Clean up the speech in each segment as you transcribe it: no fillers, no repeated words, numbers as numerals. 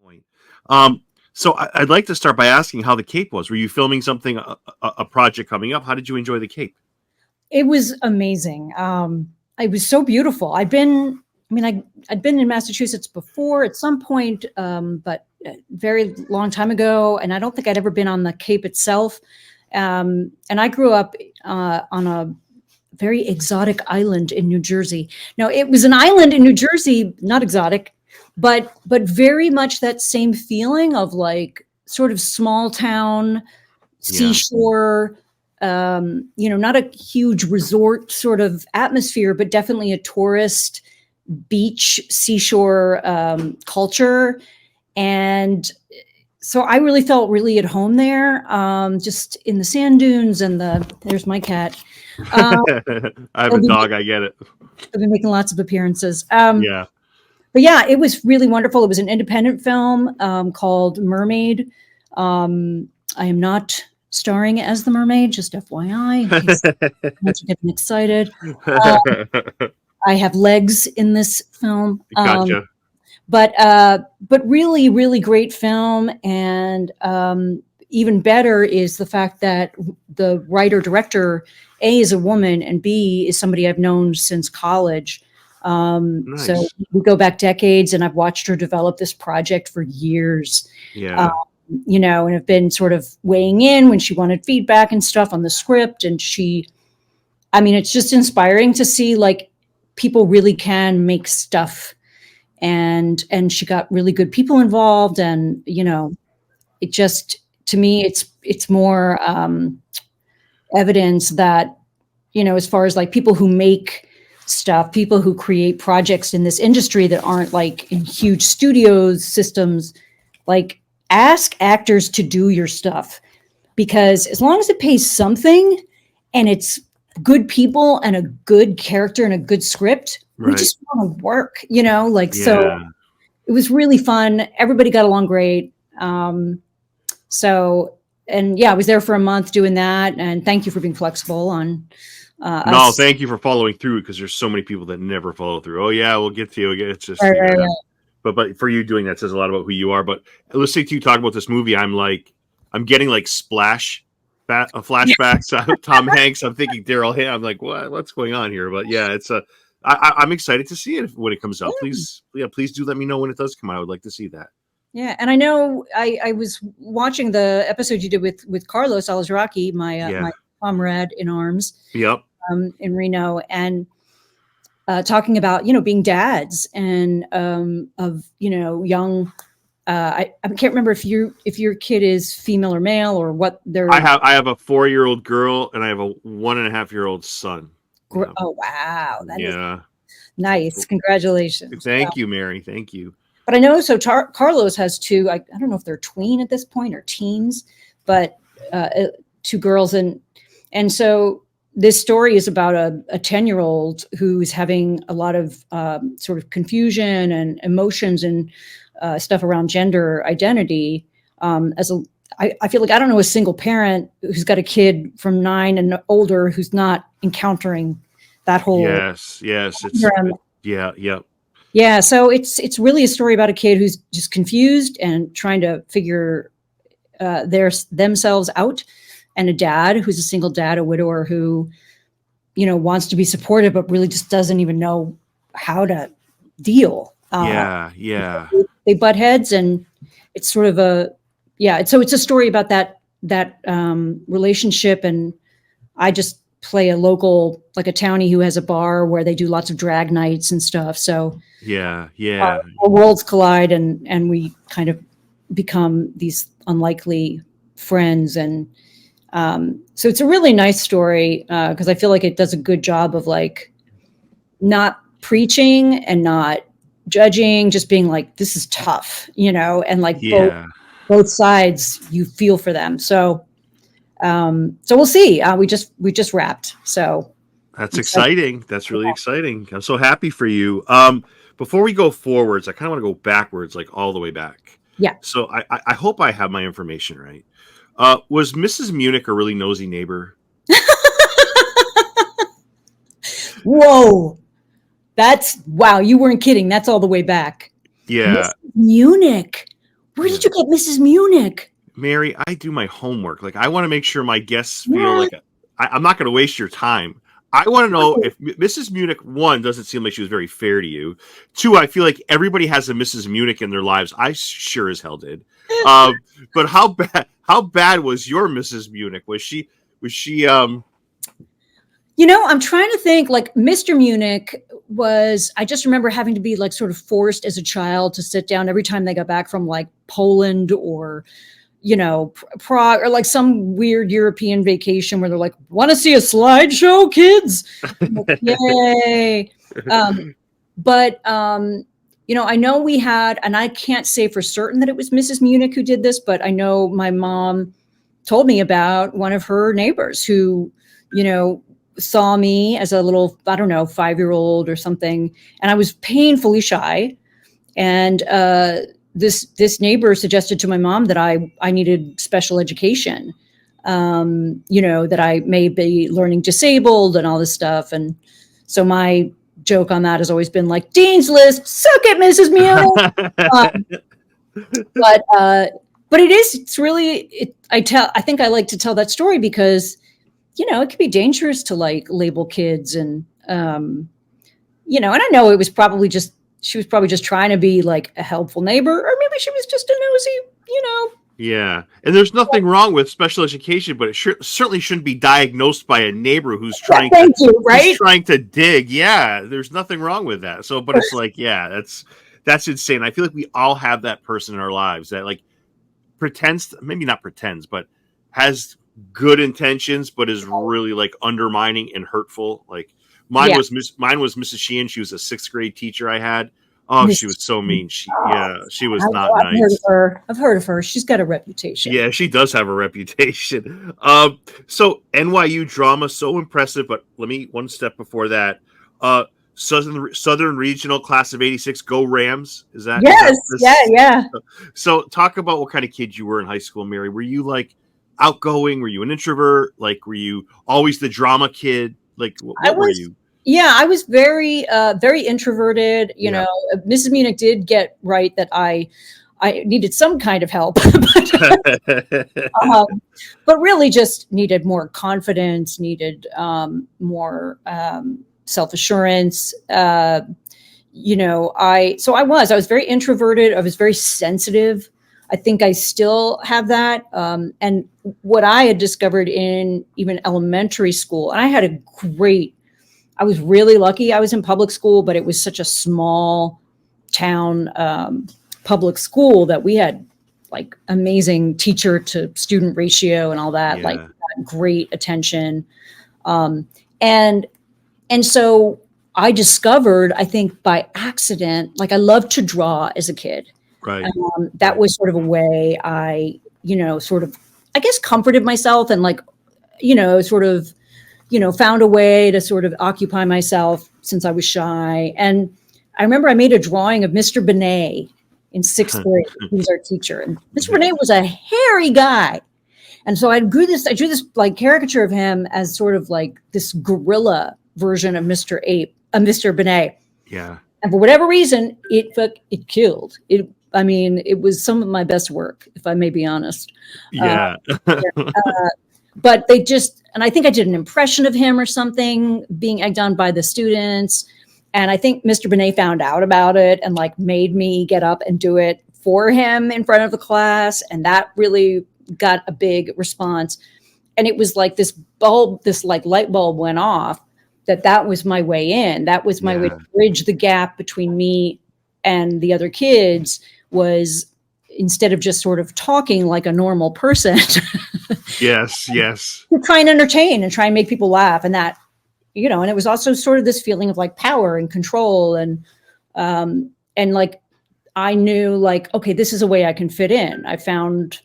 point. I'd like to start by asking how the Cape was. Were you filming something, a project coming up? How did you enjoy the Cape? It was amazing. It was so beautiful. I'd been in Massachusetts before at some point, but a very long time ago. And I don't think I'd ever been on the Cape itself. And I grew up on a very exotic island in New Jersey. Now, it was an island in New Jersey, not exotic, but very much that same feeling of like sort of small town, seashore, not a huge resort sort of atmosphere, but definitely a tourist beach, seashore culture. And so I really felt really at home there, just in the sand dunes and there's my cat. I have a dog. I get it. I've been making lots of appearances. Yeah. But yeah, it was really wonderful. It was an independent film called Mermaid. I am not starring as the mermaid, just FYI. In case you're getting excited. I have legs in this film. Gotcha. But really, really great film. And even better is the fact that the writer-director, A, is a woman, and B, is somebody I've known since college. Nice. So we go back decades, and I've watched her develop this project for years. Yeah. And have been sort of weighing in when she wanted feedback and stuff on the script. And it's just inspiring to see like people really can make stuff. And she got really good people involved. And, it just, to me, it's more evidence that, as far as like people who make stuff, people who create projects in this industry that aren't like in huge studios systems, like ask actors to do your stuff, because as long as it pays something and it's good people and a good character and a good script, we just want to work, So it was really fun. Everybody got along great. I was there for a month doing that. And thank you for being flexible on us. Thank you for following through, because there's so many people that never follow through. Oh yeah, we'll get to you. It's just, right. But for you doing that says a lot about who you are. But listening to you talk about this movie, I'm getting like flashbacks of Tom Hanks. I'm thinking Daryl Hannah. I'm like, what's going on here? But yeah, I'm excited to see it when it comes out. Please do let me know when it does come out. I would like to see that. Yeah, and I know I was watching the episode you did with Carlos Alazraqui, my comrade in arms. Yep. In Reno, and talking about being dads and of young. I can't remember if your kid is female or male or what they're. I have a 4-year-old girl and I have a 1.5-year-old son. Oh wow, that is yeah, nice. Congratulations. Thank you, Mary. Thank you. But I know Carlos has two. I don't know if they're tween at this point or teens, but 2 girls, and so this story is about a 10-year-old who's having a lot of sort of confusion and emotions and stuff around gender identity. I feel like I don't know a single parent who's got a kid from 9 and older who's not encountering that whole. Yes. Yeah. So it's really a story about a kid who's just confused and trying to figure themselves out, and a dad who's a single dad, a widower who, wants to be supportive, but really just doesn't even know how to deal. They butt heads, and it's sort of it's a story about that relationship. And I just play a local, like a townie who has a bar where they do lots of drag nights and stuff. So our worlds collide, and we kind of become these unlikely friends. And so it's a really nice story, because I feel like it does a good job of like not preaching and not judging, just being like, this is tough, and like both sides, you feel for them. So we'll see. We just wrapped. So that's exciting. That's really exciting. I'm so happy for you. Before we go forwards, I kind of want to go backwards, like all the way back. Yeah. So I hope I have my information right. Was Mrs. Munich a really nosy neighbor? Whoa. Wow. You weren't kidding. That's all the way back. Yeah. Mrs. Munich. Where did you get Mrs. Munich? Mary, I do my homework. Like, I want to make sure my guests feel like I'm not going to waste your time. I want to know if Mrs. Munich, one, doesn't seem like she was very fair to you. Two, I feel like everybody has a Mrs. Munich in their lives. I sure as hell did. But how bad was your Mrs. Munich? Was she You know, I'm trying to think, like Mr. Munich was, I just remember having to be like sort of forced as a child to sit down every time they got back from like Poland or, you know, Prague or like some weird European vacation where they're like, want to see a slideshow, kids? Like, yay. You know, I know we had, and I can't say for certain that it was Mrs. Munich who did this, but I know my mom told me about one of her neighbors who, you know, saw me as a little, I don't know, 5-year-old or something. And I was painfully shy. And this neighbor suggested to my mom that I needed special education, you know, that I may be learning disabled and all this stuff. And so my joke on that has always been like, Dean's List, suck it, Mrs. Munich. But it's really, I think I like to tell that story because, you know, it could be dangerous to like label kids and, you know, and I know it was probably just, she was probably just trying to be like a helpful neighbor, or maybe she was just a nosy, you know. Yeah. And there's nothing wrong with special education, but it certainly shouldn't be diagnosed by a neighbor who's trying who's trying to dig. Yeah. There's nothing wrong with that. So, but it's like, yeah, that's insane. I feel like we all have that person in our lives that like maybe not pretends, but has good intentions, but is really like undermining and hurtful. Like mine was Mrs. Sheehan. She was a 6th grade teacher I had. Oh, she was so mean. She was not nice. I've heard of her. She's got a reputation. Yeah, she does have a reputation. So NYU drama, so impressive. But let me one step before that. Southern Regional Class of '86. Go Rams! Is that? Yes. Yeah. So talk about what kind of kid you were in high school, Mary. Were you like outgoing? Were you an introvert? Like, were you always the drama kid? Like, what were you? Yeah, I was very, very introverted. You know, Mrs. Munich did get right that I needed some kind of help, but really just needed more confidence, needed more self-assurance. You know, I was very introverted. I was very sensitive. I think I still have that. And what I had discovered in even elementary school, and I was really lucky. I was in public school, but it was such a small town public school that we had like amazing teacher to student ratio and all that, like great attention. And so I discovered, I think by accident, like I loved to draw as a kid. Right. That was sort of a way I, you know, sort of, I guess, comforted myself and like, you know, sort of, you know, found a way to sort of occupy myself since I was shy. And I remember I made a drawing of Mr. Benet in 6th grade. He was our teacher. And Mr. Benet was a hairy guy. And so I drew this like caricature of him as sort of like this gorilla version of Mr. Benet. Yeah. And for whatever reason, it killed. It was some of my best work, if I may be honest. Yeah. But they just, and I think I did an impression of him or something being egged on by the students. And I think Mr. Benet found out about it and like made me get up and do it for him in front of the class. And that really got a big response. And it was like this like light bulb went off that was my way in. That was my way to bridge the gap between me and the other kids, was instead of just sort of talking like a normal person. Yes. To try and entertain and try and make people laugh. And that, you know, and it was also sort of this feeling of like power and control and like, I knew like, okay, this is a way I can fit in. I found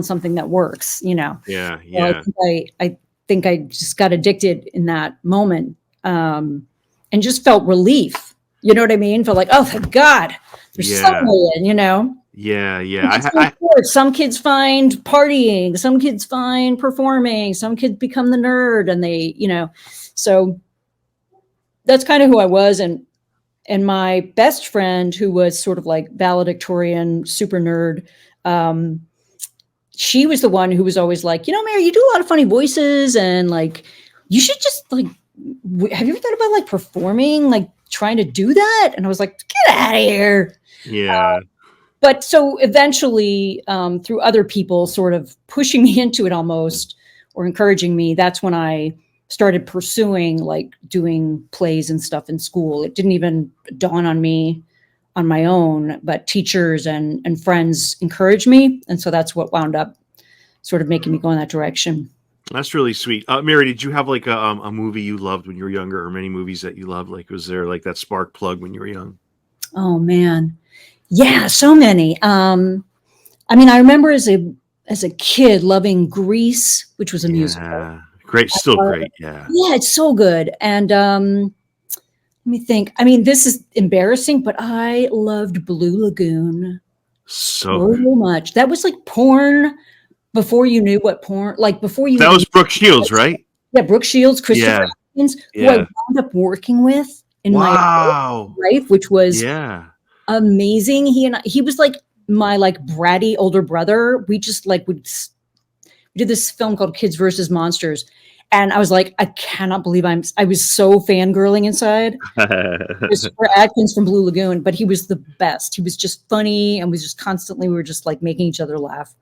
something that works, you know? Yeah. So I think I just got addicted in that moment. And just felt relief. You know what I mean? Felt like, oh, thank God, there's some way in, you know? Yeah. Some kids find partying, some kids find performing, some kids become the nerd, and they, you know, so that's kind of who I was. And my best friend, who was sort of like valedictorian, super nerd, she was the one who was always like, Mary, you do a lot of funny voices, and like, you should just like, have you ever thought about like performing, like trying to do that? And I was like, get out of here. Yeah. But so eventually, through other people sort of pushing me into it almost, or encouraging me, that's when I started pursuing like doing plays and stuff in school. It didn't even dawn on me on my own, but teachers and friends encouraged me. And so that's what wound up sort of making me go in that direction. That's really sweet. Mary, did you have like a movie you loved when you were younger, or many movies that you loved? Like, was there like that spark plug when you were young? Oh man. Yeah, so many. I mean, I remember as a kid loving Grease, which was a musical. Great, still great. Yeah. Yeah, it's so good. And let me think. I mean, this is embarrassing, but I loved Blue Lagoon so much. That was like porn before you knew what porn, like before you. That was Brooke Shields, right? Yeah, Brooke Shields, Christopher Atkins, who I wound up working with in my life, which was amazing. He was like my like bratty older brother. We just like we did this film called Kids versus Monsters. And I was like, I cannot believe I was so fangirling inside. Christopher Atkins from Blue Lagoon, but he was the best. He was just funny, and we were just like making each other laugh.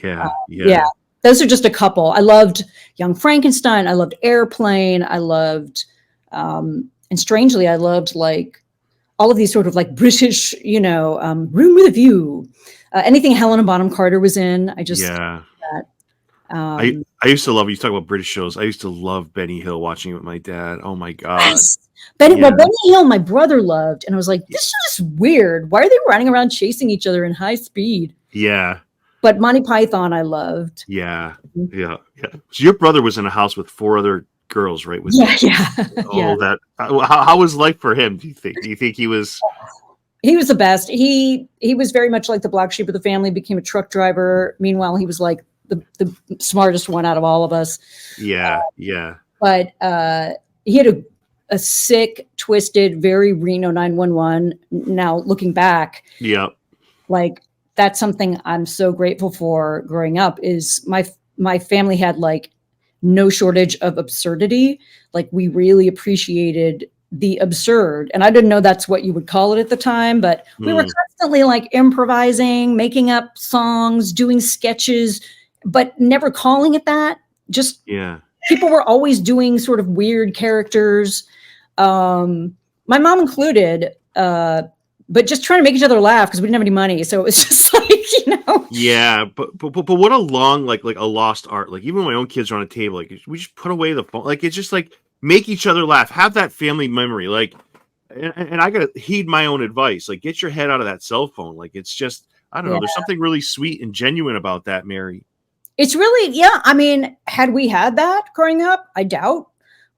Yeah. Those are just a couple. I loved Young Frankenstein. I loved Airplane. I loved, and strangely, I loved like all of these sort of like British, Room with a View. Anything Helena Bonham Carter was in. I just that. I used to love, you talk about British shows. I used to love Benny Hill, watching it with my dad. Oh my God. Yes. Benny Hill, my brother loved. And I was like, this is weird. Why are they running around chasing each other in high speed? Yeah. But Monty Python, I loved. Yeah. So your brother was in a house with 4 other girls, right? That. How was life for him, do you think? Do you think he was... He was the best. He was very much like the black sheep of the family, became a truck driver. Meanwhile, he was like the smartest one out of all of us. But he had a sick, twisted, very Reno 911. Now looking back, like that's something I'm so grateful for growing up. Is my family had like no shortage of absurdity. Like we really appreciated the absurd, and I didn't know that's what you would call it at the time. But we were constantly like improvising, making up songs, doing sketches, but never calling it that. Just people were always doing sort of weird characters, my mom included, but just trying to make each other laugh because we didn't have any money. So it was just like, but what a long like a lost art. Like even when my own kids are on a table, like we just put away the phone. Like it's just like make each other laugh, have that family memory. Like, and I gotta heed my own advice. Like get your head out of that cell phone. Like it's just, I don't know. There's something really sweet and genuine about that, Mary. It's really, I mean, had we had that growing up, I doubt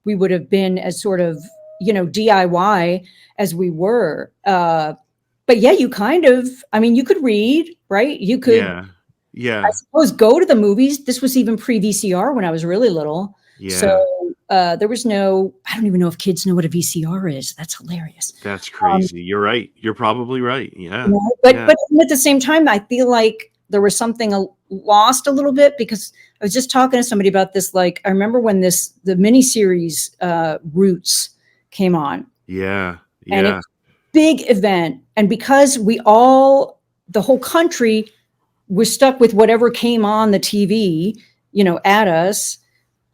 we would have been as sort of, DIY as we were. But you kind of, I mean, you could read, right? You could, I suppose, go to the movies. This was even pre-VCR when I was really little. So there was no, I don't even know if kids know what a VCR is. That's hilarious. That's crazy. You're right. You're probably right. Yeah. But at the same time, I feel like there was something lost a little bit, because I was just talking to somebody about this. Like, I remember when the miniseries Roots came on. And it's a big event. And because the whole country was stuck with whatever came on the TV, at us,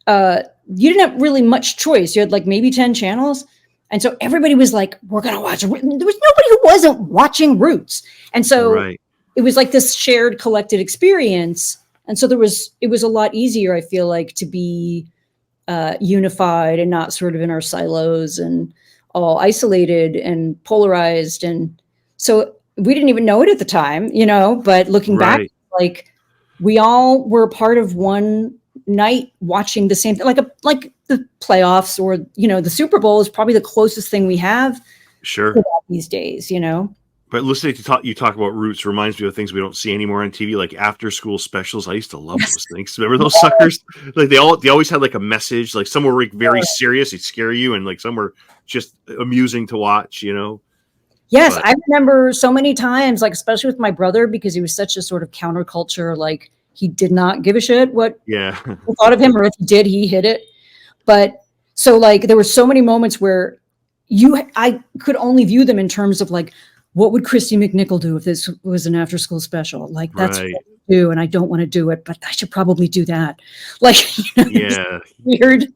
you didn't have really much choice. You had like maybe 10 channels. And so everybody was like, we're going to watch it. There was nobody who wasn't watching Roots. And so it was like this shared collective experience. And so it was a lot easier, I feel like, to be unified and not sort of in our silos and all isolated and polarized. And so we didn't even know it at the time, but looking back, like we all were part of one night watching the same thing, like the playoffs or, the Super Bowl is probably the closest thing we have to that these days, But listening to you talk about Roots reminds me of things we don't see anymore on TV, like after school specials. I used to love those things. Remember those suckers? Like they always had like a message. Like some were like very serious, they'd scare you, and like some were just amusing to watch. Yes, I remember so many times, like especially with my brother, because he was such a sort of counterculture, like he did not give a shit what people thought of him, or if he did, he hid it. But so like there were so many moments where I could only view them in terms of like, what would Christy McNichol do if this was an after school special? Like that's what I do, and I don't want to do it, but I should probably do that. Like, weird,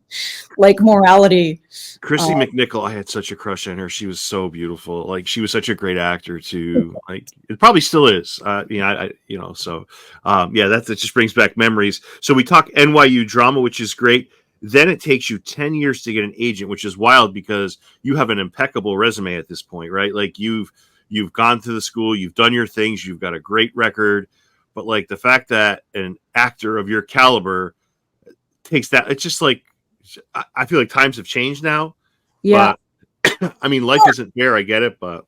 like morality. Christy McNichol, I had such a crush on her. She was so beautiful. Like she was such a great actor too. Like it probably still is. So that just brings back memories. So we talk NYU drama, which is great. Then it takes you 10 years to get an agent, which is wild because you have an impeccable resume at this point, right? Like you've gone to the school, you've done your things, you've got a great record, but like the fact that an actor of your caliber takes that, it's just like, I feel like times have changed now. Yeah. But, I mean, life isn't fair. I get it, but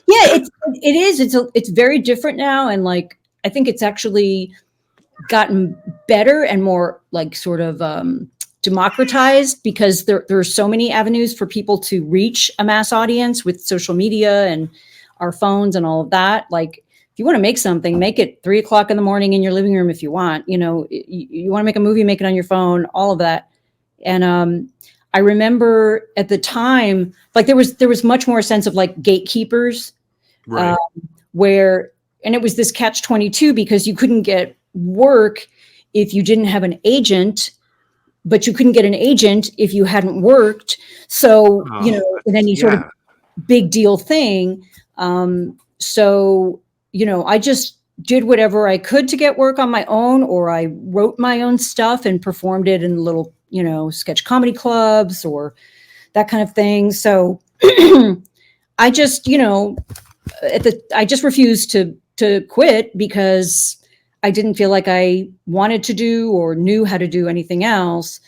yeah, it is. It's very different now. And like, I think it's actually gotten better and more like sort of, democratized because there are so many avenues for people to reach a mass audience with social media and our phones and all of that. Like if you want to make something, make it 3:00 in the morning in your living room. If you want, you want to make a movie, make it on your phone, all of that. And, I remember at the time, like there was much more sense of like gatekeepers, right. And it was this catch-22 because you couldn't get work if you didn't have an agent, but you couldn't get an agent if you hadn't worked. So, in any sort of big deal thing. I just did whatever I could to get work on my own, or I wrote my own stuff and performed it in little, sketch comedy clubs or that kind of thing. So I just, I just refused to quit because I didn't feel like I wanted to do or knew how to do anything else.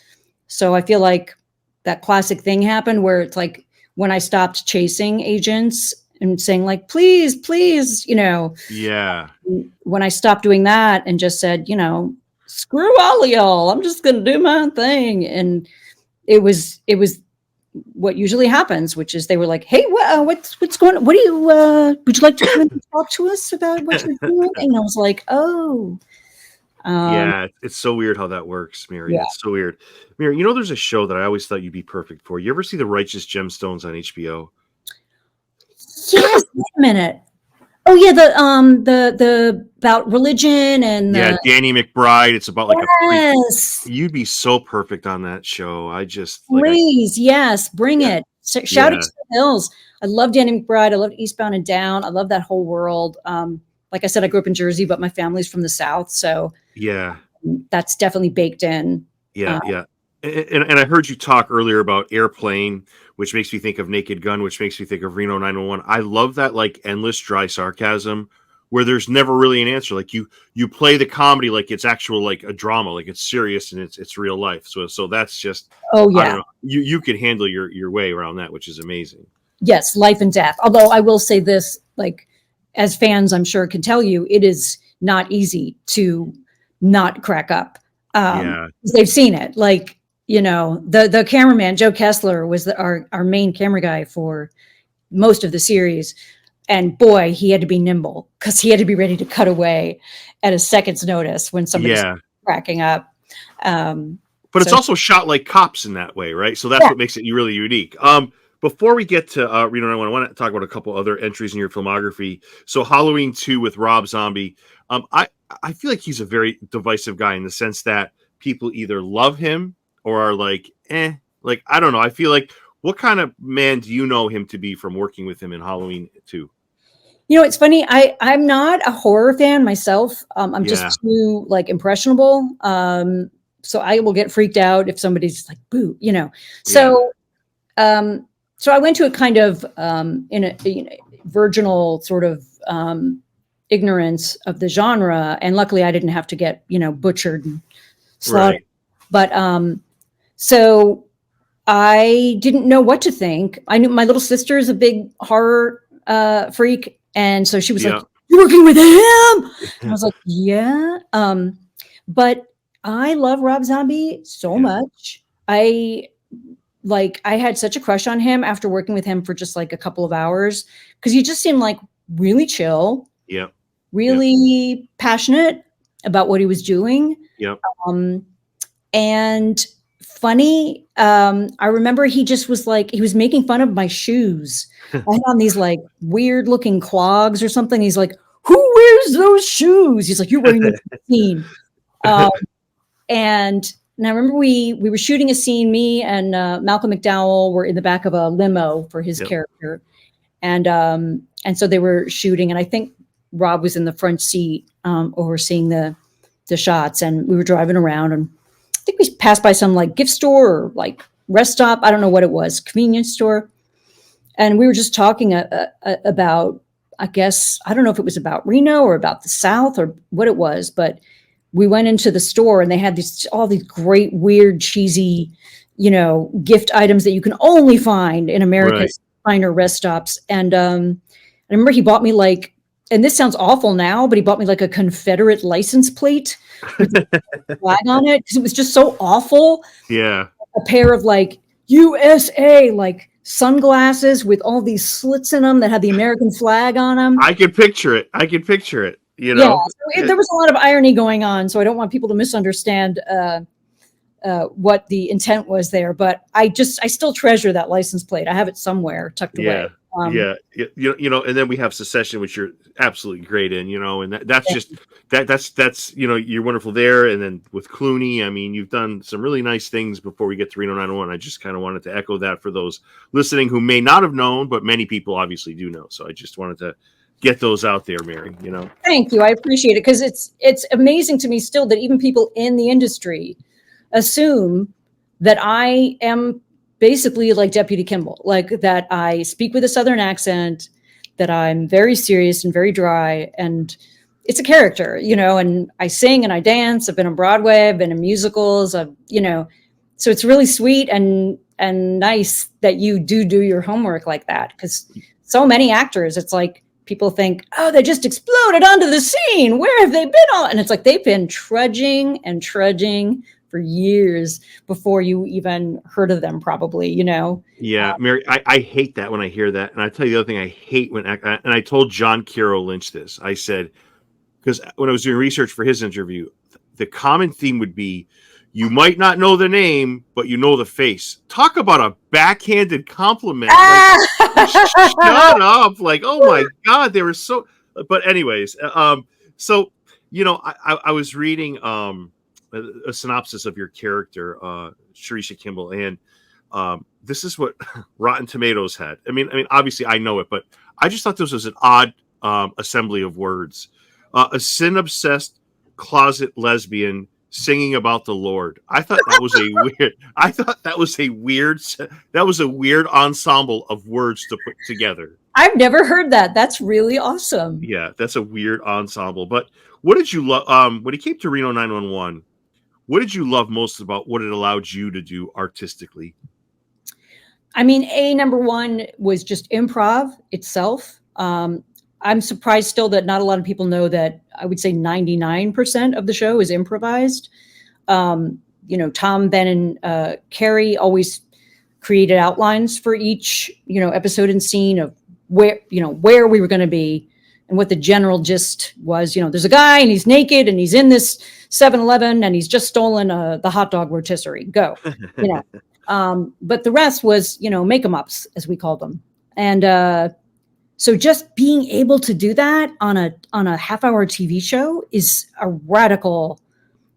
So I feel like that classic thing happened where it's like when I stopped chasing agents and saying like, please, Yeah. When I stopped doing that and just said, screw all of y'all, I'm just going to do my own thing. And it was what usually happens, which is they were like, hey, what's going on? What do you, would you like to come and talk to us about what you're doing? And I was like, oh. Yeah, it's so weird how that works, Mary. Yeah. It's so weird. Mary, there's a show that I always thought you'd be perfect for. You ever see The Righteous Gemstones on HBO? Yes, wait a minute. Oh yeah, the about religion and Danny McBride. It's about like yes. You'd be so perfect on that show. I just please, yes, bring it. Shout it to the hills. I love Danny McBride. I love Eastbound and Down. I love that whole world. Like I said, I grew up in Jersey, but my family's from the South, so that's definitely baked in. Yeah. And I heard you talk earlier about Airplane, which makes me think of Naked Gun, which makes me think of Reno 911. I love that like endless dry sarcasm where there's never really an answer. Like you play the comedy like it's actual like a drama, like it's serious and it's real life. So that's just I don't know, you can handle your way around that, which is amazing. Yes, life and death. Although I will say this, like as fans, I'm sure can tell you, it is not easy to not crack up. They've seen it. Like, the cameraman, Joe Kessler, was our main camera guy for most of the series. And boy, he had to be nimble because he had to be ready to cut away at a second's notice when somebody's cracking up. But it's also shot like Cops in that way, right? So that's what makes it really unique. Before we get to Reno 911, I want to talk about a couple other entries in your filmography. So Halloween 2 with Rob Zombie. I feel like he's a very divisive guy in the sense that people either love him or are like, like, I don't know. I feel like, what kind of man do you know him to be from working with him in Halloween 2? It's funny. I'm not a horror fan myself. I'm just too like impressionable. So I will get freaked out if somebody's like, boo, So, so I went to a kind of in a virginal sort of ignorance of the genre, and luckily I didn't have to get butchered and slaughtered. Right. But so I didn't know what to think. I knew my little sister is a big horror freak, and so she was like, "You're working with him?" And I was like, "Yeah." But I love Rob Zombie so much. like I had such a crush on him after working with him for just like a couple of hours, because he just seemed like really chill, really passionate about what he was doing. And funny. I remember he just was like, he was making fun of my shoes. I had on these like weird looking clogs or something. He's like, who wears those shoes? He's like, you're wearing this scene. And I remember we were shooting a scene, me and Malcolm McDowell were in the back of a limo for his character. And so they were shooting, and I think Rob was in the front seat overseeing the shots, and we were driving around, and I think we passed by some like gift store or like rest stop. I don't know what it was, convenience store. And we were just talking about, I guess, I don't know if it was about Reno or about the South or what it was, but we went into the store and they had all these great, weird, cheesy, gift items that you can only find in America's finer rest stops. And I remember he bought me like, and this sounds awful now, but he bought me like a Confederate license plate with a flag on it because it was just so awful. Yeah. A pair of like USA, like sunglasses with all these slits in them that had the American flag on them. I can picture it. Yeah, so there was a lot of irony going on, so I don't want people to misunderstand what the intent was there. But I still treasure that license plate. I have it somewhere tucked away. And then we have Secession, which you're absolutely great in, and that's just that's you're wonderful there. And then with Clooney, I mean, you've done some really nice things before we get to Reno 911. I just kind of wanted to echo that for those listening who may not have known, but many people obviously do know. So I just wanted to get those out there, Mary. Thank you. I appreciate it, because it's amazing to me still that even people in the industry assume that I am basically like Deputy Kimball, like that I speak with a Southern accent, that I'm very serious and very dry, and it's a character, and I sing and I dance. I've been on Broadway, I've been in musicals, so it's really sweet and nice that you do your homework like that, because so many actors, it's like people think, oh, they just exploded onto the scene. Where have they been all? And it's like they've been trudging for years before you even heard of them, probably, Yeah, Mary, I hate that when I hear that. And I tell you the other thing I hate and I told John Carroll Lynch this. I said, because when I was doing research for his interview, the common theme would be, you might not know the name, but you know the face. Talk about a backhanded compliment. Like, shut up. Like, oh my God, they were so, but anyways, so, I was reading, a synopsis of your character, Cherisha Kimball, and this is what Rotten Tomatoes had. I mean, obviously I know it, but I just thought this was an odd assembly of words. A sin-obsessed closet lesbian singing about the Lord. I thought that was a weird ensemble of words to put together. I've never heard that. That's really awesome. Yeah, that's a weird ensemble. But what did you love when it came to Reno 911? What did you love most about what it allowed you to do artistically? I mean, number one was just improv itself. I'm surprised still that not a lot of people know that I would say 99% of the show is improvised. Tom, Ben, and Carrie always created outlines for each, episode and scene of where we were going to be and what the general gist was. There's a guy and he's naked and he's in this 7-Eleven and he's just stolen the hot dog rotisserie. Go, but the rest was, make 'em ups, as we call them. And so just being able to do that on a half-hour TV show is a radical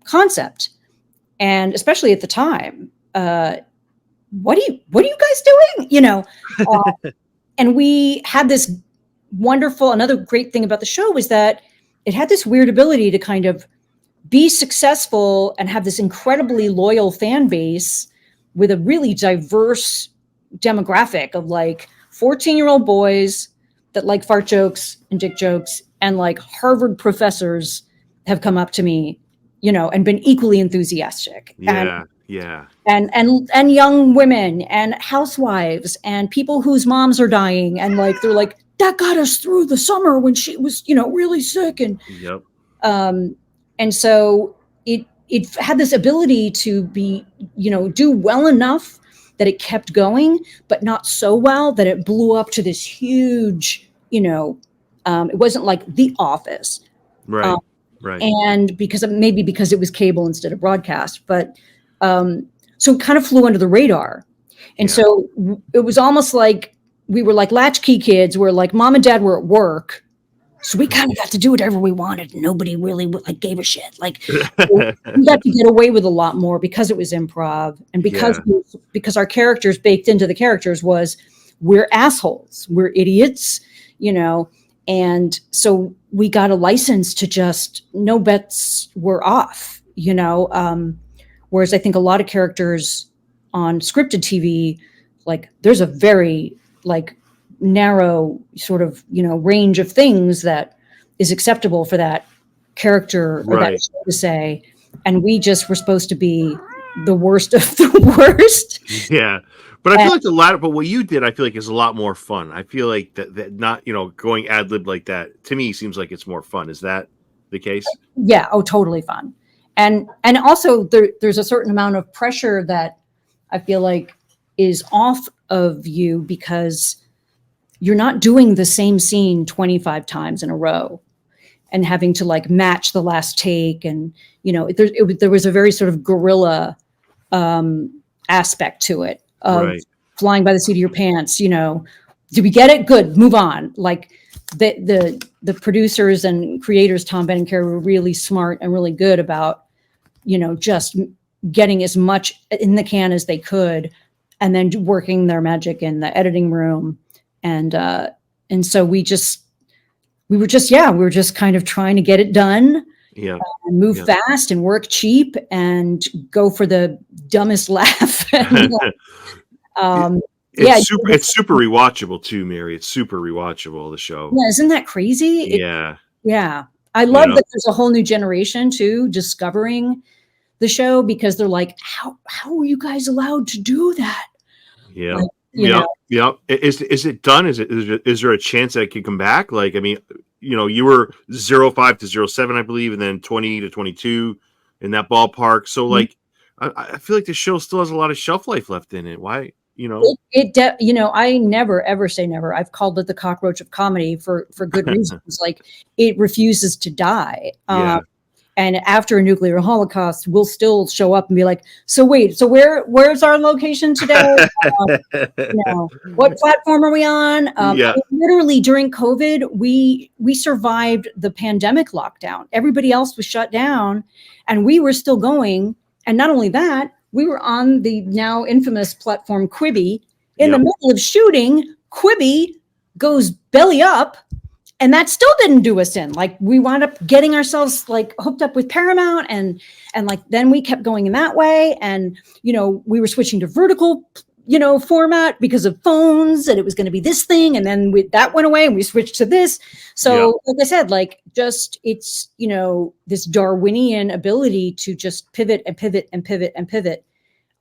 concept, and especially at the time. What are you guys doing? And we had this wonderful. Another great thing about the show was that it had this weird ability to kind of be successful and have this incredibly loyal fan base with a really diverse demographic of like 14-year-old boys that like fart jokes and dick jokes, and like Harvard professors have come up to me, and been equally enthusiastic. Yeah. And young women and housewives and people whose moms are dying. And like, they're like, that got us through the summer when she was, really sick. And, and so it had this ability to be, do well enough that it kept going, but not so well that it blew up to this huge, it wasn't like The Office. Right. Right. And because it was cable instead of broadcast, but so it kind of flew under the radar. And so it was almost like we were like latchkey kids where like mom and dad were at work. So we kind of got to do whatever we wanted. Nobody really like gave a shit. Like we got to get away with a lot more because it was improv, and because our characters baked into the characters was we're assholes, we're idiots, and so we got a license to just no bets were off, whereas I think a lot of characters on scripted TV, like there's a very like narrow sort of range of things that is acceptable for that character or that show to say, and we just were supposed to be the worst of the worst. But I feel like but what you did I feel like is a lot more fun. I feel like that not going ad lib like that to me seems like it's more fun. Is that the case? Totally fun. And also there's a certain amount of pressure that I feel like is off of you because you're not doing the same scene 25 times in a row and having to like match the last take. And, there was a very sort of guerrilla aspect to it of flying by the seat of your pants. Did we get it? Good. Move on. Like the producers and creators, Tom, Ben, and Cheri, were really smart and really good about, just getting as much in the can as they could and then working their magic in the editing room. And so we were just kind of trying to get it done, and move fast and work cheap and go for the dumbest laugh. It's super rewatchable too, Mary. It's super rewatchable, the show. Yeah, isn't that crazy? I love that there's a whole new generation too discovering the show because they're like, how are you guys allowed to do that? Is it done? Is there a chance that it can come back? Like, I mean, you were 05 to 07, I believe, and then 20 to 22 in that ballpark. So like, I feel like the show still has a lot of shelf life left in it. Why? I never ever say never. I've called it the cockroach of comedy for good reasons. Like it refuses to die. And after a nuclear holocaust, we'll still show up and be like, so where's our location today? What platform are we on? Literally during COVID, we survived the pandemic lockdown. Everybody else was shut down and we were still going. And not only that, we were on the now infamous platform Quibi. In the middle of shooting, Quibi goes belly up. And that still didn't do us in. Like we wound up getting ourselves like hooked up with Paramount and like then we kept going in that way. And, we were switching to vertical, format because of phones and it was going to be this thing. And then that went away and we switched to this. So like I said, like just it's, this Darwinian ability to just pivot and pivot and pivot and pivot.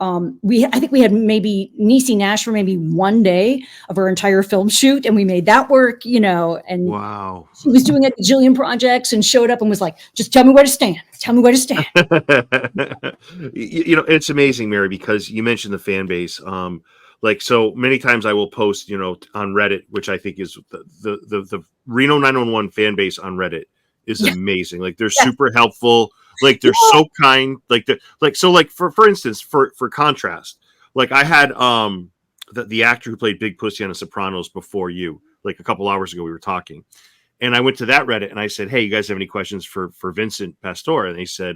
I think we had maybe Niecy Nash for maybe one day of our entire film shoot and we made that work, and wow. She was doing a jillion projects and showed up and was like, just tell me where to stand. Tell me where to stand. It's amazing, Mary, because you mentioned the fan base. Like so many times I will post, on Reddit, which I think is the Reno 911 fan base on Reddit is amazing. Like they're super helpful. Like they're so kind, for instance, for contrast, like I had the actor who played Big Pussy on The Sopranos before you, like a couple hours ago we were talking, and I went to that Reddit and I said, hey, you guys have any questions for Vincent Pastore? And they said,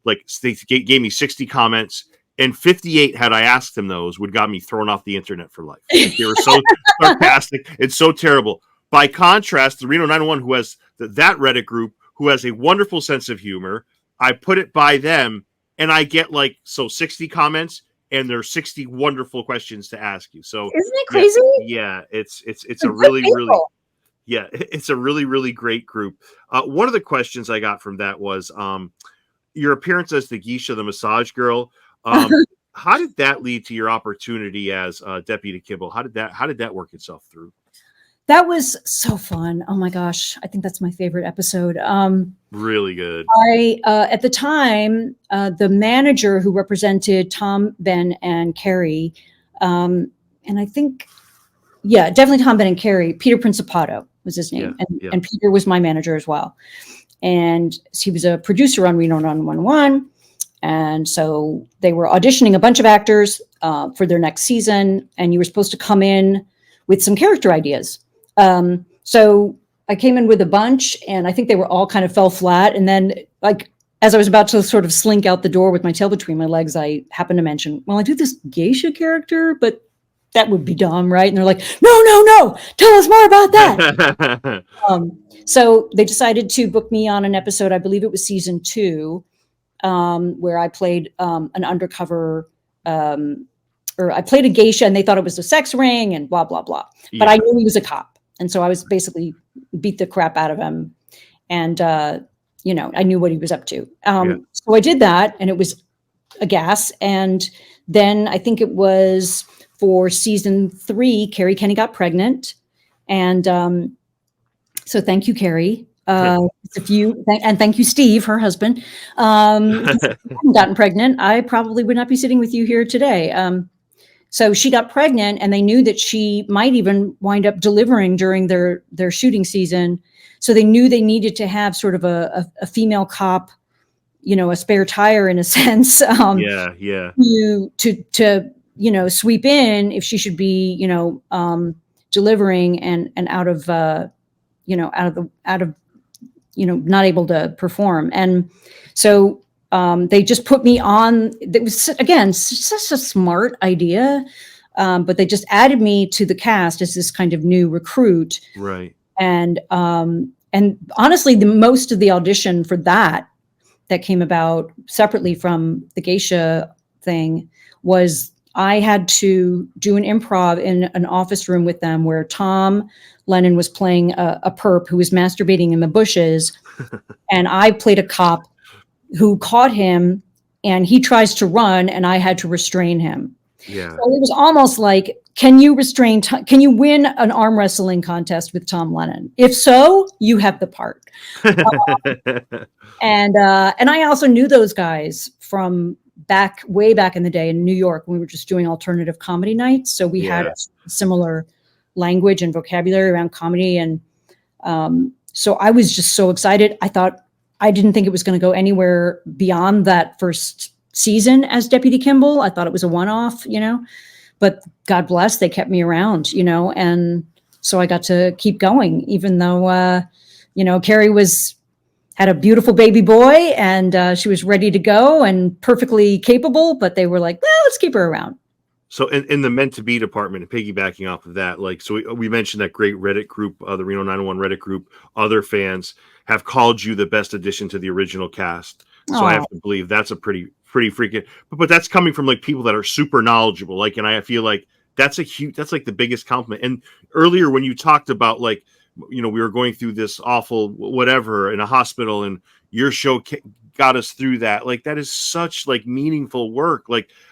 they gave me 60 comments and 58 had I asked them those would got me thrown off the internet for life. Like, they were so sarcastic and so terrible. By contrast, the Reno 911 who has that Reddit group, who has a wonderful sense of humor. I put it by them and I get 60 comments and there's 60 wonderful questions to ask you. So isn't it crazy? Yeah, it's a really, it's a really, really great group. One of the questions I got from that was your appearance as the Geisha, the massage girl. How did that lead to your opportunity as Deputy Kimball? How did that work itself through? That was so fun. Oh my gosh. I think that's my favorite episode. Really good. At the time, the manager who represented Tom, Ben, and Carrie, and I think, definitely Tom, Ben, and Carrie, Peter Principato was his name. And Peter was my manager as well. And he was a producer on Reno 911. And so they were auditioning a bunch of actors for their next season. And you were supposed to come in with some character ideas. So I came in with a bunch, and I think they were all kind of fell flat. And then, like, as I was about to sort of slink out the door with my tail between my legs, I happened to mention, well, I do this geisha character, but that would be dumb, right? And they're like, no, tell us more about that. So they decided to book me on an episode, I believe it was season 2, where I played an undercover, or I played a geisha, and they thought it was a sex ring and blah, blah, blah. But I knew he was a cop. And so I was basically beat the crap out of him. And, I knew what he was up to. So I did that, and it was a gas. And then I think it was for season 3, Carrie Kenny got pregnant. And so thank you, Carrie. And thank you, Steve, her husband. If I hadn't gotten pregnant, I probably would not be sitting with you here today. So she got pregnant, and they knew that she might even wind up delivering during their shooting season. So they knew they needed to have sort of a female cop, a spare tire in a sense. To sweep in if she should be, delivering and out of not able to perform. And so they just put me on. It was, again, such a smart idea, but they just added me to the cast as this kind of new recruit. Right. And honestly, the most of the audition for that came about separately from the geisha thing was I had to do an improv in an office room with them where Tom Lennon was playing a perp who was masturbating in the bushes, and I played a cop who caught him, and he tries to run, and I had to restrain him. Yeah. So it was almost like, can you win an arm wrestling contest with Tom Lennon? If so, you have the part. And I also knew those guys from way back in the day in New York when we were just doing alternative comedy nights. So we had a similar language and vocabulary around comedy. And so I was just so excited. I didn't think it was going to go anywhere beyond that first season as Deputy Kimball. I thought it was a one-off, but God bless, they kept me around, and so I got to keep going, even though, Carrie had a beautiful baby boy, and she was ready to go and perfectly capable, but they were like, well, let's keep her around. So in the meant to be department, and piggybacking off of that, we mentioned that great Reddit group, the Reno 911 Reddit group, other fans have called you the best addition to the original cast. So I have to believe that's a pretty freaking, but that's coming from people that are super knowledgeable. And I feel like that's the biggest compliment. And earlier when you talked about we were going through this awful whatever in a hospital, and your show got us through that. That is such meaningful work.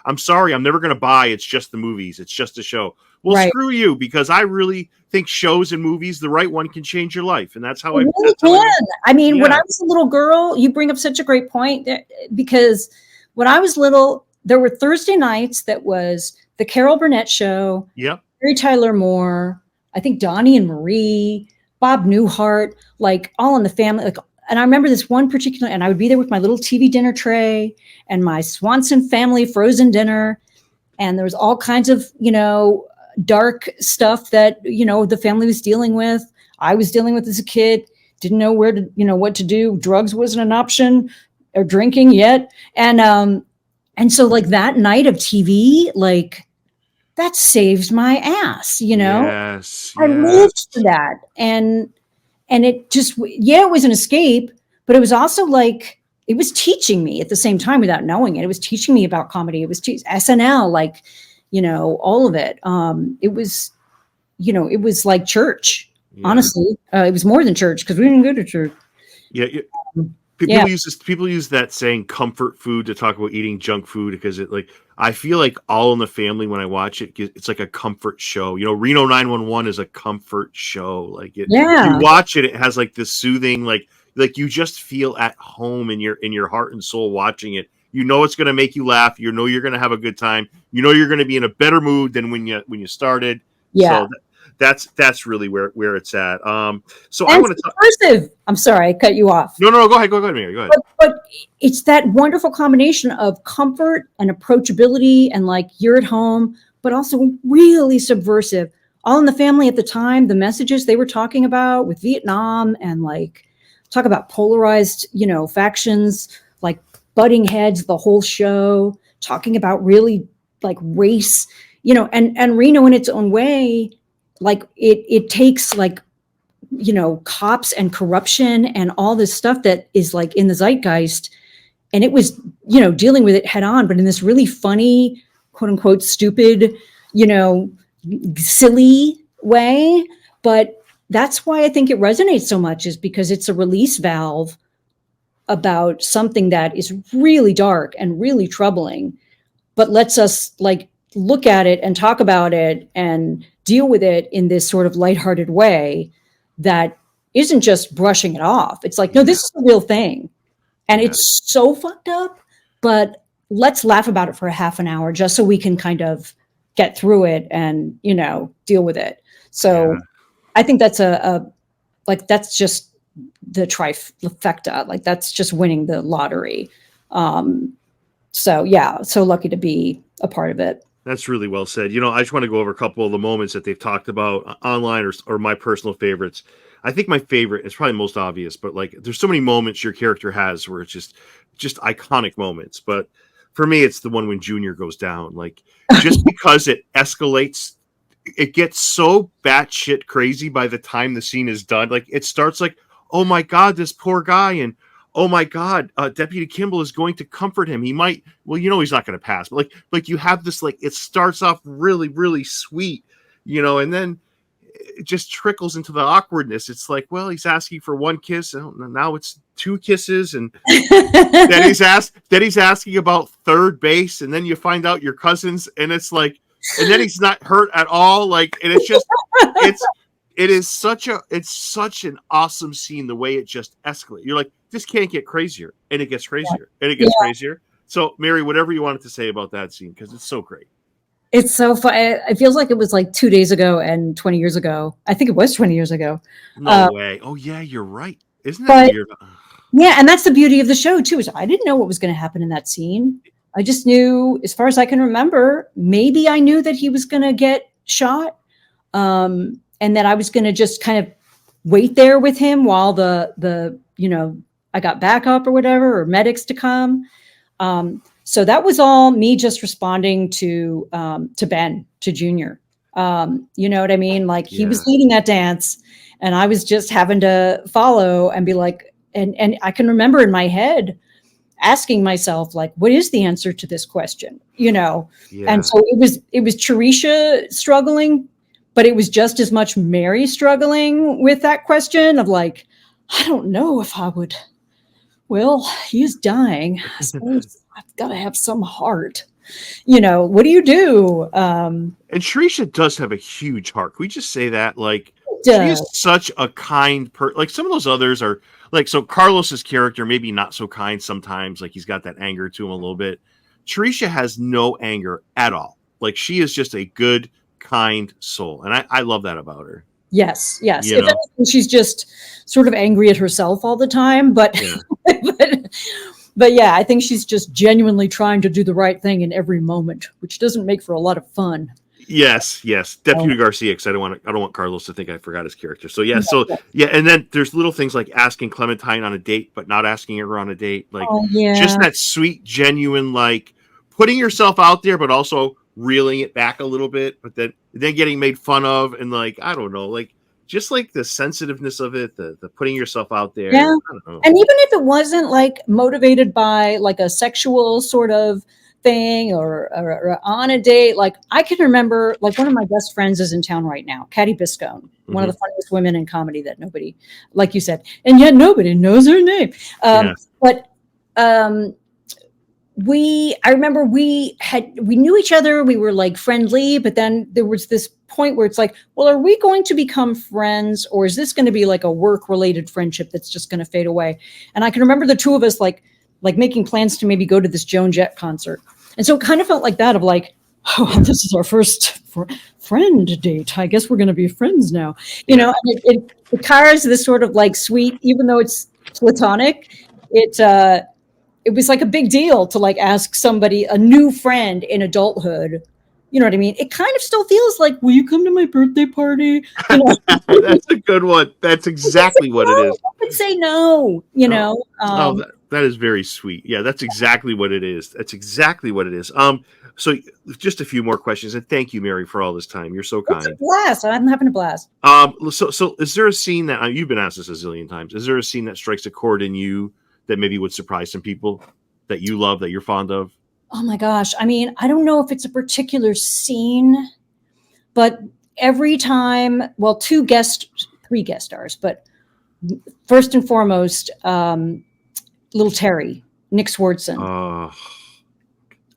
I'm sorry, I'm never going to buy It's Just the Movies, it's just a show. Well, right. Screw you, because I really think shows and movies, the right one can change your life. And that's how I really can. When I was a little girl, you bring up such a great point, because when I was little, there were Thursday nights that was the Carol Burnett Show, Mary Tyler Moore, I think Donnie and Marie, Bob Newhart, All in the Family. And I remember this one particular, and I would be there with my little TV dinner tray and my Swanson family frozen dinner. And there was all kinds of, dark stuff that, the family was dealing with. I was dealing with as a kid, didn't know where to, what to do. Drugs wasn't an option, or drinking yet. And so that night of TV, that saved my ass, Yes. I lived for that. And it just, it was an escape, but it was also it was teaching me at the same time without knowing it. It was teaching me about comedy. It was SNL, all of it. It was, it was like church, honestly. It was more than church because we didn't go to church. Yeah. People use that saying comfort food to talk about eating junk food because it like I feel like All in the Family when I watch it, it's like a comfort show. You know, Reno 911 is a comfort show. Like you watch it, it has like this soothing, like you just feel at home in your heart and soul watching it. You know it's going to make you laugh. You know you're going to have a good time. You know you're going to be in a better mood than when you started. Yeah. So that's really where it's at. So and I want to talk. I'm sorry, I cut you off. No, go ahead, Mary. Go ahead. But it's that wonderful combination of comfort and approachability, and like you're at home, but also really subversive. All in the Family at the time, the messages they were talking about with Vietnam and like talk about polarized, factions, like butting heads, the whole show, talking about really like race, and Reno in its own way. Like it takes like, cops and corruption and all this stuff that is like in the zeitgeist. And it was, dealing with it head on, but in this really funny, quote unquote, stupid, silly way. But that's why I think it resonates so much, is because it's a release valve about something that is really dark and really troubling, but lets us like look at it and talk about it and deal with it in this sort of lighthearted way that isn't just brushing it off. It's like, no, this is a real thing. And it's so fucked up, but let's laugh about it for a half an hour just so we can kind of get through it and, deal with it. So I think that's that's just the trifecta. Like that's just winning the lottery. So lucky to be a part of it. That's really well said. I just want to go over a couple of the moments that they've talked about online or my personal favorites. I think my favorite is probably most obvious, but like there's so many moments your character has where it's just iconic moments. But for me, it's the one when Junior goes down. Like just because it escalates, it gets so batshit crazy by the time the scene is done. Like it starts like, oh my God, this poor guy. And oh my God, Deputy Kimball is going to comfort him. He might, he's not going to pass, but like you have this, like, it starts off really, really sweet, and then it just trickles into the awkwardness. It's like, well, he's asking for one kiss. And now it's two kisses. And then he's asking about third base. And then you find out your cousins, and it's like, and then he's not hurt at all. Like, and it's just, it's such an awesome scene. The way it just escalates. You're like, this can't get crazier, and it gets crazier, and it gets crazier. So, Mary, whatever you wanted to say about that scene, because it's so great. It's so fun. It feels like it was like 2 days ago and 20 years ago. I think it was 20 years ago. No way. Oh, yeah, you're right. Isn't that weird? Yeah, and that's the beauty of the show, too, is I didn't know what was going to happen in that scene. I just knew, as far as I can remember, maybe I knew that he was going to get shot, and that I was going to just kind of wait there with him while the I got backup or whatever, or medics to come. So that was all me just responding to Ben, to Junior. You know what I mean? Like he was leading that dance, and I was just having to follow and be like, and I can remember in my head asking myself, like, what is the answer to this question? And so it was Cherisha struggling, but it was just as much Mary struggling with that question of like, I don't know if I would. Well, he's dying. I suppose I've got to have some heart. What do you do? And Cherisha does have a huge heart. Can we just say that? Like, she is such a kind person. Like, some of those others are, like, so Carlos's character, maybe not so kind sometimes. Like, he's got that anger to him a little bit. Cherisha has no anger at all. Like, she is just a good, kind soul. And I love that about her. Yes. If anything, she's just sort of angry at herself all the time, but but yeah, I think she's just genuinely trying to do the right thing in every moment, which doesn't make for a lot of fun. Yes, Deputy Garcia, because I don't want Carlos to think I forgot his character. So and then there's little things like asking Clementine on a date, but not asking her on a date, like just that sweet, genuine, like putting yourself out there, but also reeling it back a little bit, but then getting made fun of, and like, I don't know, like just like the sensitiveness of it, the putting yourself out there. Yeah. I don't know. And even if it wasn't like motivated by like a sexual sort of thing or on a date. Like I can remember, like one of my best friends is in town right now, Catty Biscone, one of the funniest women in comedy that nobody, like you said, and yet nobody knows her name. But I remember we knew each other. We were like friendly, but then there was this point where it's like, well, are we going to become friends, or is this going to be like a work related friendship that's just going to fade away? And I can remember the two of us like making plans to maybe go to this Joan Jett concert. And so it kind of felt like that of like, oh, this is our first friend date. I guess we're going to be friends now, you know, and it cars this sort of like sweet, even though it's platonic, it was like a big deal to like ask somebody, a new friend in adulthood. You know what I mean? It kind of still feels like, will you come to my birthday party? You know? That's a good one. That's exactly what it is. I would say no, you know. That is very sweet. Yeah, that's exactly what it is. That's exactly what it is. So just a few more questions, and thank you, Mary, for all this time. You're so kind. It's a blast. I'm having a blast. So is there a scene that you've been asked this a zillion times? Is there a scene that strikes a chord in you that maybe would surprise some people that you love, that you're fond of? Oh my gosh. I mean, I don't know if it's a particular scene, but every time, well, three guest stars, but first and foremost, little Terry, Nick Swardson.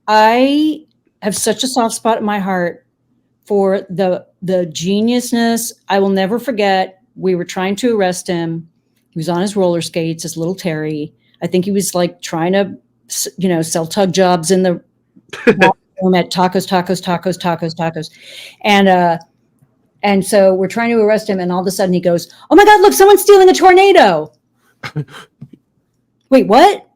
I have such a soft spot in my heart for the geniusness. I will never forget, we were trying to arrest him. He was on his roller skates, his little Terry. I think he was like trying to, you know, sell tug jobs in the room at tacos. And so we're trying to arrest him. And all of a sudden he goes, oh my God, look, someone's stealing a tornado. Wait, what?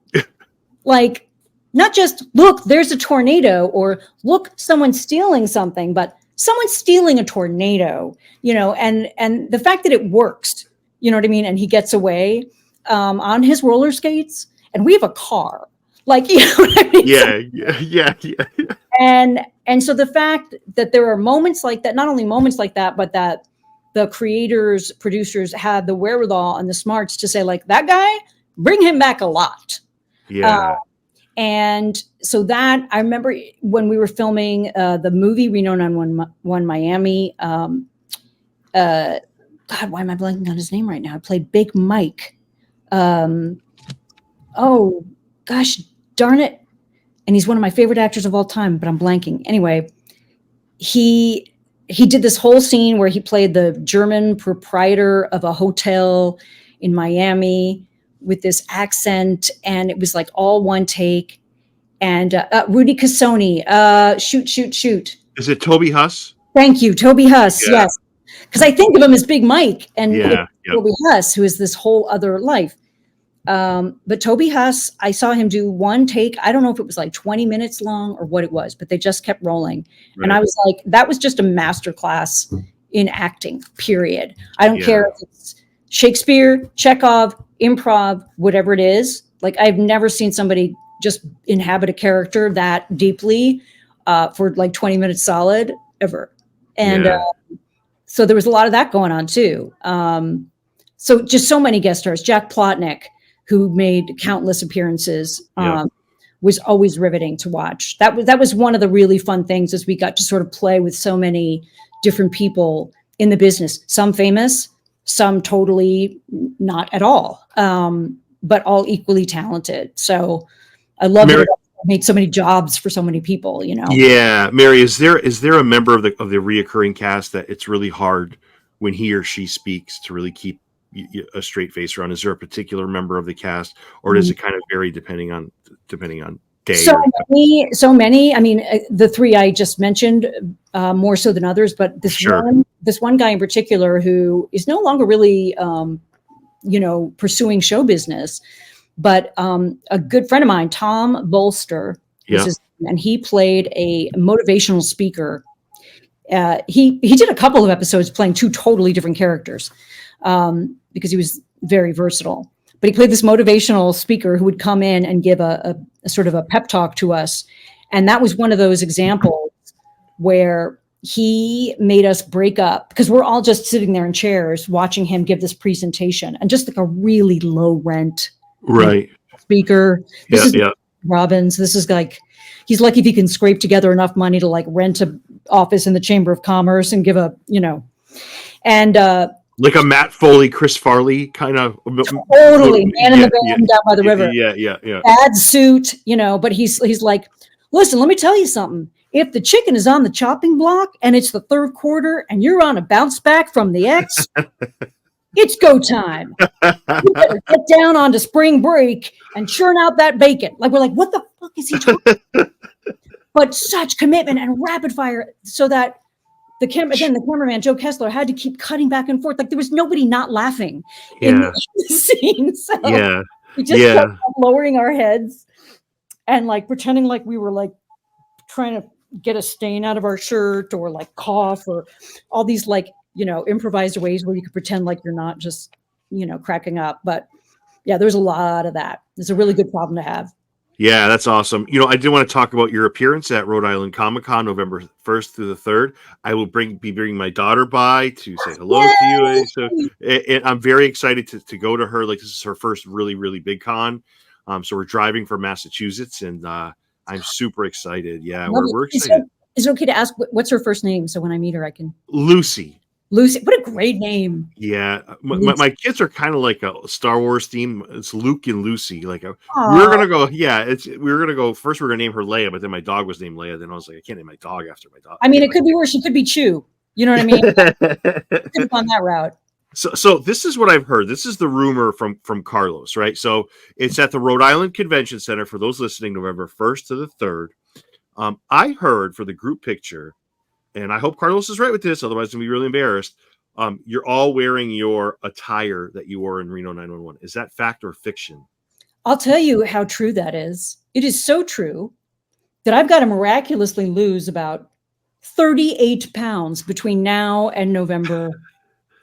Like, not just look, there's a tornado, or look, someone's stealing something, but someone's stealing a tornado, you know, and the fact that it works, you know what I mean? And he gets away on his roller skates, and we have a car. Like, you know what I mean? Yeah. And so the fact that there are moments like that, not only moments like that, but that the creators, producers had the wherewithal and the smarts to say, like, that guy, bring him back a lot. Yeah. And so that, I remember when we were filming the movie Reno 911 Miami, God, why am I blanking on his name right now? I played Big Mike. Oh, gosh, darn it. And he's one of my favorite actors of all time, but I'm blanking. Anyway, he did this whole scene where he played the German proprietor of a hotel in Miami with this accent, and it was like all one take. And Rudy Cassoni, shoot. Is it Toby Huss? Thank you, Toby Huss, yes. Because I think of him as Big Mike, and Toby Huss, who is this whole other life. But Toby Huss, I saw him do one take. I don't know if it was like 20 minutes long or what it was, but they just kept rolling. Right. And I was like, that was just a masterclass in acting, period. I don't care if it's Shakespeare, Chekhov, improv, whatever it is. Like, I've never seen somebody just inhabit a character that deeply for like 20 minutes solid ever. And so there was a lot of that going on too. So just so many guest stars. Jack Plotnick, who made countless appearances, was always riveting to watch. That was one of the really fun things, is we got to sort of play with so many different people in the business, some famous, some totally not at all, but all equally talented. So I love it. Made so many jobs for so many people, you know? Yeah. Mary, is there a member of the reoccurring cast that it's really hard when he or she speaks to really keep a straight face around? Is there a particular member of the cast, or does it kind of vary depending on day? So many. I mean, the three I just mentioned more so than others, but this one guy in particular who is no longer really, pursuing show business, but a good friend of mine, Tom Bolster, and he played a motivational speaker. He did a couple of episodes playing two totally different characters. Because he was very versatile, but he played this motivational speaker who would come in and give a sort of a pep talk to us. And that was one of those examples where he made us break up, because we're all just sitting there in chairs watching him give this presentation, and just like a really low rent speaker. This is Robbins. This is like, he's lucky if he can scrape together enough money to like rent an office in the Chamber of Commerce and give and like a Matt Foley, Chris Farley kind of totally man in the van down by the river. Yeah. Bad suit, but he's like, listen, let me tell you something. If the chicken is on the chopping block and it's the third quarter and you're on a bounce back from the X, it's go time. You better get down onto spring break and churn out that bacon. Like, we're like, what the fuck is he talking about? But such commitment and rapid fire, so that the cameraman, Joe Kessler, had to keep cutting back and forth. Like, there was nobody not laughing in the scene. So we just kept lowering our heads and like pretending like we were like trying to get a stain out of our shirt or like cough or all these like, improvised ways where you could pretend like you're not just, cracking up. But yeah, there's a lot of that. It's a really good problem to have. Yeah, that's awesome. I did want to talk about your appearance at Rhode Island Comic Con, November 1st through the 3rd. I will be bringing my daughter by to say hello to you. So I'm very excited to go to her. Like, this is her first really, really big con. So we're driving from Massachusetts, and I'm super excited. Yeah, we're excited. Is it okay to ask what's her first name? So when I meet her, I can. Lucy. What a great name. Yeah. My kids are kind of like a Star Wars theme. It's Luke and Lucy. Like, we were going to go, we were going to go, first we were going to name her Leia, but then my dog was named Leia. Then I was like, I can't name my dog after my dog. I mean, it could be worse. She could be Chew. You know what I mean? Could have gone that route. So this is what I've heard. This is the rumor from Carlos, right? So it's at the Rhode Island Convention Center, for those listening, November 1st to the 3rd. I heard for the group picture, and I hope Carlos is right with this, otherwise I'm going to be really embarrassed. You're all wearing your attire that you wore in Reno 911. Is that fact or fiction? I'll tell you how true that is. It is so true that I've got to miraculously lose about 38 pounds between now and November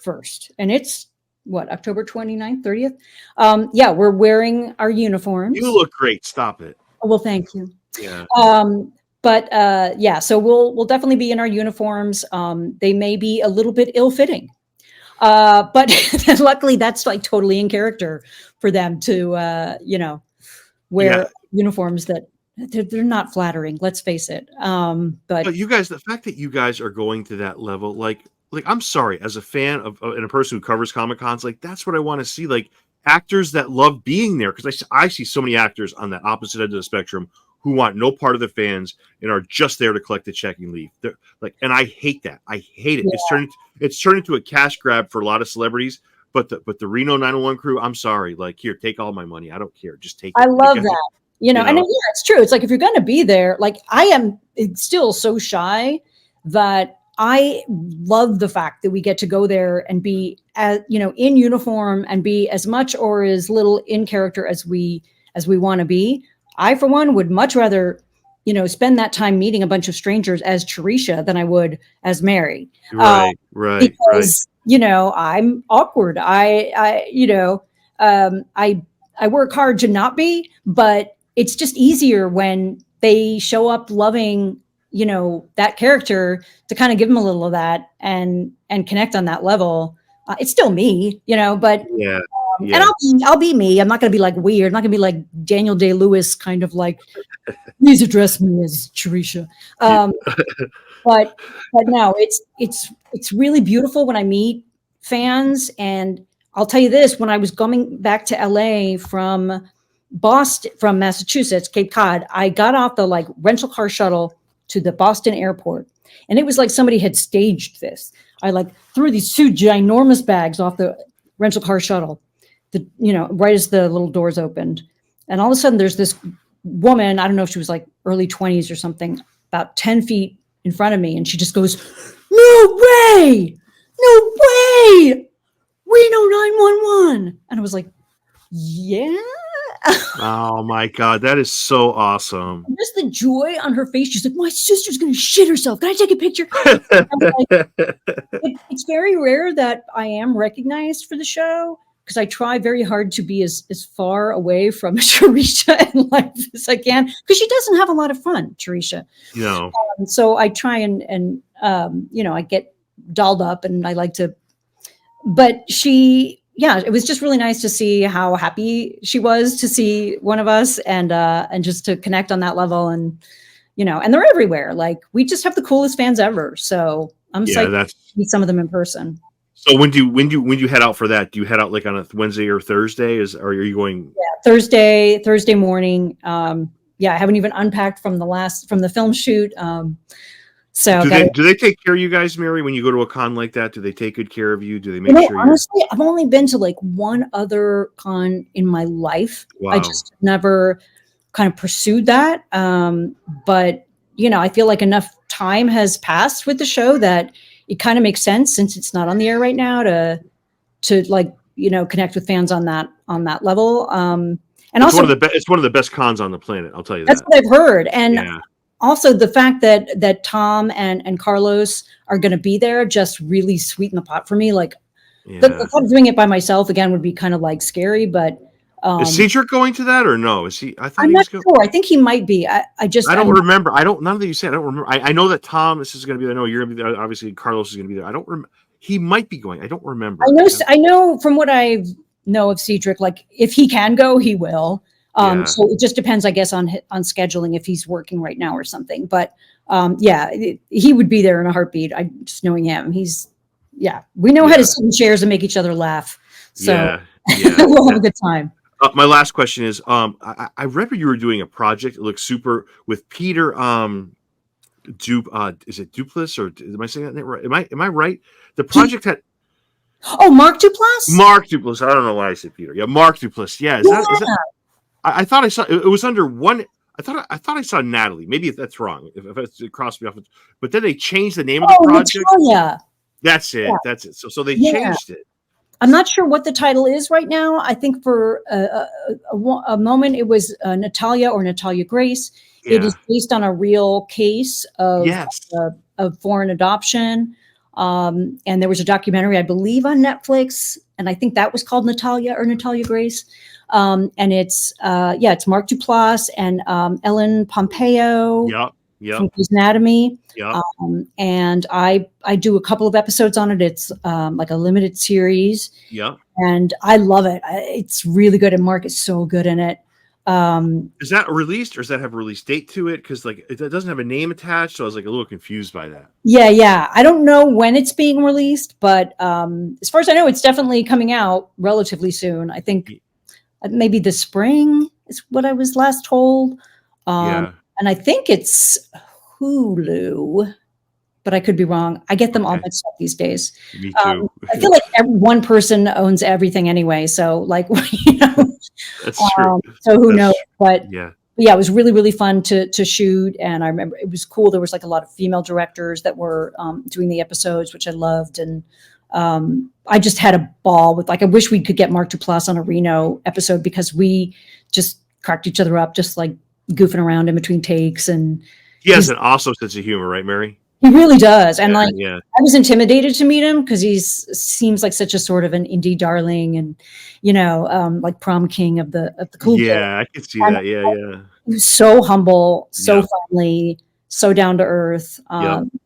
1st. And it's October 29th, 30th? Yeah, we're wearing our uniforms. You look great. Stop it. Well, thank you. Yeah. So we'll definitely be in our uniforms. They may be a little bit ill-fitting, but luckily that's like totally in character for them to wear uniforms that they're not flattering. Let's face it. But you guys, the fact that you guys are going to that level, like I'm sorry, as a fan of and a person who covers Comic Cons, like that's what I want to see. Like actors that love being there, because I see so many actors on that opposite end of the spectrum who want no part of the fans and are just there to collect the check and leave. They're like, and I hate that. I hate it. Yeah. It's turned into a cash grab for a lot of celebrities. But the Reno 911 crew, I'm sorry. Like, here, take all my money. I don't care. Just take it. I love that. And it's true. It's like, if you're going to be there, like I am still so shy that I love the fact that we get to go there and be in uniform and be as much or as little in character as we want to be. I, for one, would much rather, spend that time meeting a bunch of strangers as Cherisha than I would as Mary. Right. Because, I'm awkward. I work hard to not be, but it's just easier when they show up loving, that character, to kind of give them a little of that and connect on that level. It's still me, but yeah. And I'll be me. I'm not going to be like weird. I'm not going to be like Daniel Day-Lewis, kind of like, please address me as Cherisha. But no, it's really beautiful when I meet fans. And I'll tell you this: when I was coming back to LA from Massachusetts, Cape Cod, I got off the like rental car shuttle to the Boston airport, and it was like somebody had staged this. I like threw these two ginormous bags off the rental car shuttle, right as the little doors opened. And all of a sudden there's this woman, I don't know if she was like early 20s or something, about 10 feet in front of me. And she just goes, no way, Reno 911. And I was like, yeah. Oh my God, that is so awesome. And just the joy on her face. She's like, my sister's going to shit herself. Can I take a picture? It's very rare that I am recognized for the show, because I try very hard to be as far away from Cherisha in life as I can, because she doesn't have a lot of fun, Cherisha. So I try and I get dolled up, and I like to, but she, yeah, it was just really nice to see how happy she was to see one of us, and just to connect on that level. And and they're everywhere. Like, we just have the coolest fans ever. So I'm psyched to meet some of them in person. So when do you head out for that? Do you head out like on a Wednesday or Thursday? Or are you going? Yeah, Thursday morning. I haven't even unpacked from the film shoot. So do they take care of you guys, Mary, when you go to a con like that? Do they take good care of you? Do they make sure? Honestly, I've only been to like one other con in my life. Wow. I just never kind of pursued that. But I feel like enough time has passed with the show that it kind of makes sense, since it's not on the air right now, to like connect with fans on that level. And it's also, it's one of the best cons on the planet. I'll tell you that's that. what I've heard. And also the fact that Tom and Carlos are going to be there just really sweeten the pot for me. Like, the thought of doing it by myself again would be kind of like scary, but. Is Cedric going to that or no? Is he? I'm not sure. I think he might be. I don't remember. None that you said. I don't remember. I know that Tom is going to be there. I know you're going to be there. Obviously, Carlos is going to be there. I don't remember. He might be going. I don't remember. I know from what I know of Cedric, like, if he can go, he will. So it just depends, I guess, on scheduling, if he's working right now or something. But he would be there in a heartbeat. Just knowing him, we know how to sit in chairs and make each other laugh. So we'll have a good time. My last question is, I read you were doing a project. It looks super with Peter. Is it Duplass, or am I saying that right? Am I right? The project had. Oh, Mark Duplass. Mark Duplass. I don't know why I said Peter. Yeah, Mark Duplass. Yeah, is that? I thought I saw it was under one. I thought I saw Natalie. Maybe that's wrong. If it crossed me off, but then they changed the name of the project. Natalia. That's it. Yeah. That's it. So they changed it. I'm not sure what the title is right now. I think for a moment it was Natalia or Natalia Grace. Yeah. It is based on a real case of foreign adoption. And there was a documentary, I believe, on Netflix, and I think that was called Natalia or Natalia Grace. And it's Mark Duplass and Ellen Pompeo. From Grey's Anatomy. And I do a couple of episodes on it. It's like a limited series. And I love it. It's really good, and Mark is so good in it. Is that released, or does that have a release date to it? Because like it doesn't have a name attached, so I was like a little confused by that. Yeah. I don't know when it's being released, but as far as I know, it's definitely coming out relatively soon. I think maybe the spring is what I was last told. And I think it's Hulu, but I could be wrong. I get them all mixed up these days. Me too. I feel like one person owns everything anyway. So like, that's true. So who knows? But it was really, really fun to shoot. And I remember it was cool. There was like a lot of female directors that were doing the episodes, which I loved. And I just had a ball with, like, I wish we could get Mark Duplass on a Reno episode, because we just cracked each other up, just like goofing around in between takes. And he has an awesome sense of humor, right, Mary? He really does. And I was intimidated to meet him, because he seems like such a sort of an indie darling, and like prom king of the cool kid. I could see that. He was so humble, so friendly, so down to earth,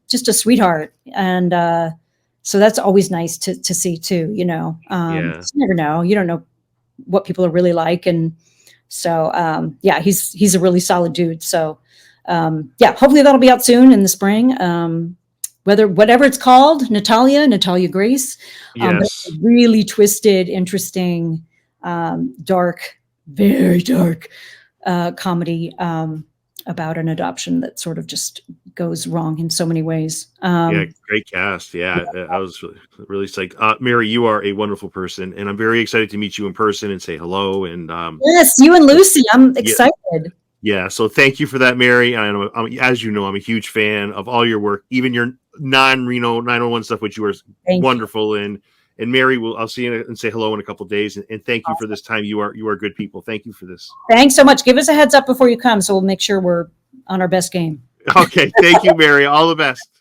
just a sweetheart. And so that's always nice to see too. You never know. You don't know what people are really like, and so he's a really solid dude. So hopefully that'll be out soon in the spring. Whatever it's called, Natalia Grace. But it's a really twisted, interesting, dark, very dark comedy about an adoption that sort of just goes wrong in so many ways. Great cast. I was really psyched. Mary, you are a wonderful person, and I'm very excited to meet you in person and say hello. And yes, you and Lucy, I'm excited. So thank you for that, Mary. As you know, I'm a huge fan of all your work, even your non-Reno 901 stuff, which you are wonderful in. And Mary, I'll see you and say hello in a couple of days. And thank you for this time. You are good people. Thank you for this. Thanks so much. Give us a heads up before you come, so we'll make sure we're on our best game. Okay. Thank you, Mary. All the best.